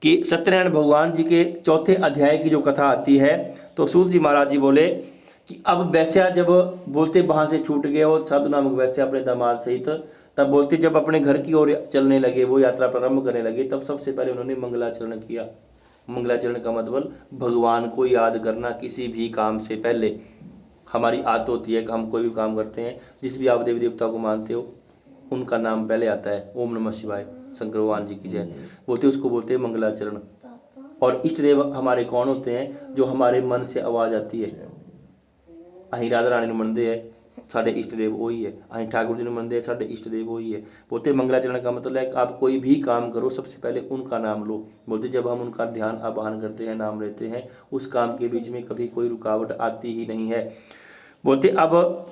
कि सत्यनारायण भगवान जी के चौथे अध्याय की जो कथा आती है, तो सूत जी महाराज जी बोले कि अब वैश्या जब बोलते वहाँ से छूट गए और साधु नामक वैश्या अपने दामाद सहित, तब बोलते जब अपने घर की ओर चलने लगे, वो यात्रा प्रारंभ करने लगे, तब सबसे पहले उन्होंने मंगलाचरण किया। मंगलाचरण का मतलब भगवान को याद करना किसी भी काम से पहले। हमारी आदत होती है कि हम कोई भी काम करते हैं, जिस भी आप देवी देवता को मानते हो उनका नाम पहले आता है, ओम नमः शिवाय, शंकर भगवान जी की जय बोलते, उसको बोलते हैं मंगलाचरण। और इष्ट देव हमारे कौन होते हैं? जो हमारे मन से आवाज़ आती है। अहीं राधा रानी मनते हैं, साढ़े इष्ट देव वही है। अहीं ठाकुर जी ने मनते हैं, साढ़े इष्ट देव वही है। बोलते मंगलाचरण का मतलब है कि आप कोई भी काम करो सबसे पहले उनका नाम लो। बोलते जब हम उनका ध्यान आवाहन करते हैं, नाम लेते हैं, उस काम के बीच में कभी कोई रुकावट आती ही नहीं है। बोलते अब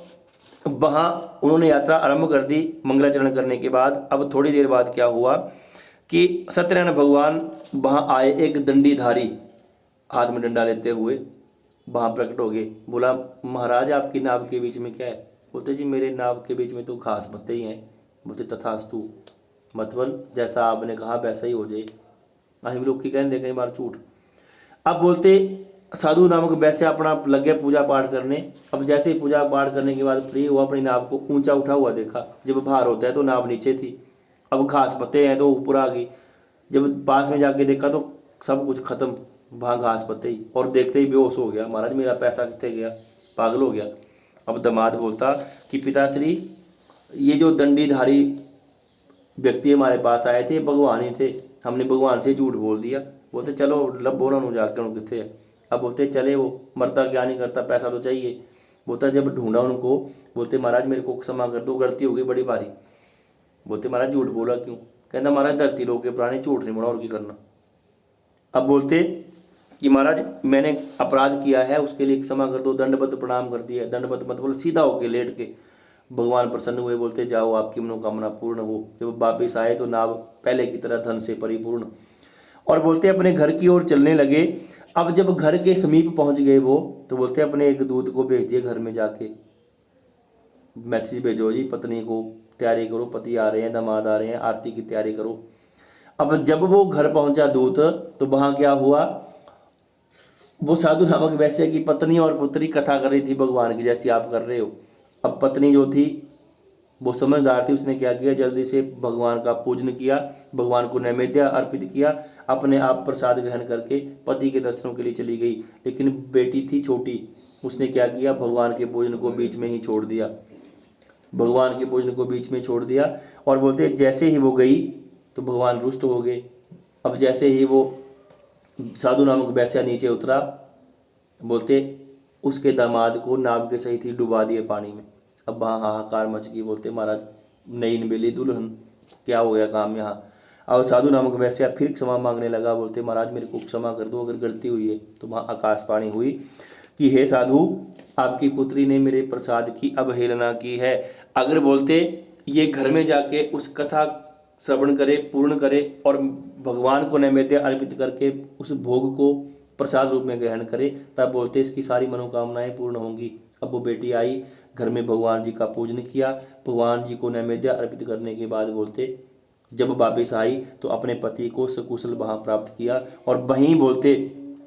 वहाँ उन्होंने यात्रा आरंभ कर दी मंगलाचरण करने के बाद। अब थोड़ी देर बाद क्या हुआ कि सत्यनारायण भगवान वहाँ आए, एक दंडीधारी हाथ में डंडा लेते हुए वहाँ प्रकट हो गए। बोला महाराज आपकी नाव के बीच में क्या है? बोलते जी मेरे नाव के बीच में तो घास पत्ते ही हैं। बोलते तथास्तु, मतलब जैसा आपने कहा वैसा ही हो जाए। हम लोग की कहने कई बार झूठ। अब बोलते साधु नामक वैसे अपना लग गया पूजा पाठ करने। अब जैसे ही पूजा पाठ करने के बाद फ्री हुआ, अपनी नाव को ऊंचा उठा हुआ देखा। जब भार होता है तो नाव नीचे थी, अब घास पत्ते हैं तो ऊपर आ गई। जब पास में जाके देखा तो सब कुछ खत्म, वहाँ घास पत्ते ही। और देखते ही बेहोश हो गया। महाराज मेरा पैसा कितने गया, पागल हो गया। अब दामाद बोलता कि पिताश्री ये जो दंडीधारी व्यक्ति हमारे पास आए थे भगवान ही थे, हमने भगवान से झूठ बोल दिया। बोलते चलो लब्बो ना जाकर उन कितने है। अब बोलते चले, वो मरता क्या नहीं करता, पैसा तो चाहिए। बोलता जब ढूंढा उनको, बोलते महाराज मेरे को क्षमा कर दो, गलती हो गई बड़ी भारी। बोलते महाराज झूठ बोला क्यों? कहता महाराज धरती लोग के प्राणी झूठ नहीं बोला और की करना। अब बोलते कि महाराज मैंने अपराध किया है, उसके लिए क्षमा कर दो, दंडवत प्रणाम कर दिया। दंडवत मतलब सीधा होके लेट के भगवान प्रसन्न हुए। बोलते जाओ आपकी मनोकामना पूर्ण हो। जब वापिस आए तो नाव पहले की तरह धन से परिपूर्ण। और बोलते अपने घर की ओर चलने लगे। अब जब घर के समीप पहुंच गए वो, तो बोलते अपने एक दूत को भेज दिए घर में जाके, मैसेज भेजो जी पत्नी को, तैयारी करो, पति आ रहे हैं, दामाद आ रहे हैं, आरती की तैयारी करो। अब जब वो घर पहुंचा दूत, तो वहां क्या हुआ, वो साधु नामक वैश्य की पत्नी और पुत्री कथा कर रही थी भगवान की, जैसी आप कर रहे हो। अब पत्नी जो थी वो समझदार थी, उसने क्या किया, जल्दी से भगवान का पूजन किया, भगवान को नैवेद्य अर्पित किया, अपने आप प्रसाद ग्रहण करके पति के दर्शनों के लिए चली गई। लेकिन बेटी थी छोटी, उसने क्या किया, भगवान के भोजन को बीच में ही छोड़ दिया। भगवान के भोजन को बीच में छोड़ दिया। और बोलते जैसे ही वो गई तो भगवान रुष्ट हो गए। अब जैसे ही वो साधु नामक वैश्या नीचे उतरा, बोलते उसके दामाद को नाव के सहित ही डुबा दिए पानी में। अब वहाँ हाहाकार मच गई। बोलते महाराज नई नवेली दुल्हन, क्या हो गया काम यहाँ। अब साधु नामक वैश्या फिर क्षमा मांगने लगा। बोलते महाराज मेरे को क्षमा कर दो, अगर गलती हुई है। तो वहाँ आकाशवाणी हुई कि हे साधु, आपकी पुत्री ने मेरे प्रसाद की अवहेलना की है। अगर बोलते ये घर में जाके उस कथा श्रवण करे, पूर्ण करे और भगवान को नैवेद्य अर्पित करके उस भोग को प्रसाद रूप में ग्रहण करे, तब बोलते इसकी सारी मनोकामनाएं पूर्ण होंगी। अब वो बेटी आई, घर में भगवान जी का पूजन किया, भगवान जी को नैवेद्य अर्पित करने के बाद बोलते जब वापिस आई तो अपने पति को सकुशल वहाँ प्राप्त किया। और वहीं बोलते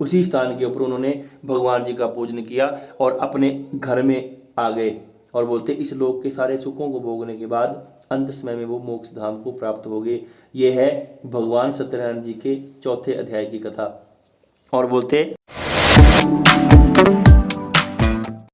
उसी स्थान के ऊपर उन्होंने भगवान जी का पूजन किया और अपने घर में आ गए। और बोलते इस लोक के सारे सुखों को भोगने के बाद अंत समय में वो मोक्ष धाम को प्राप्त हो गए। ये है भगवान सत्यनारायण जी के चौथे अध्याय की कथा। और बोलते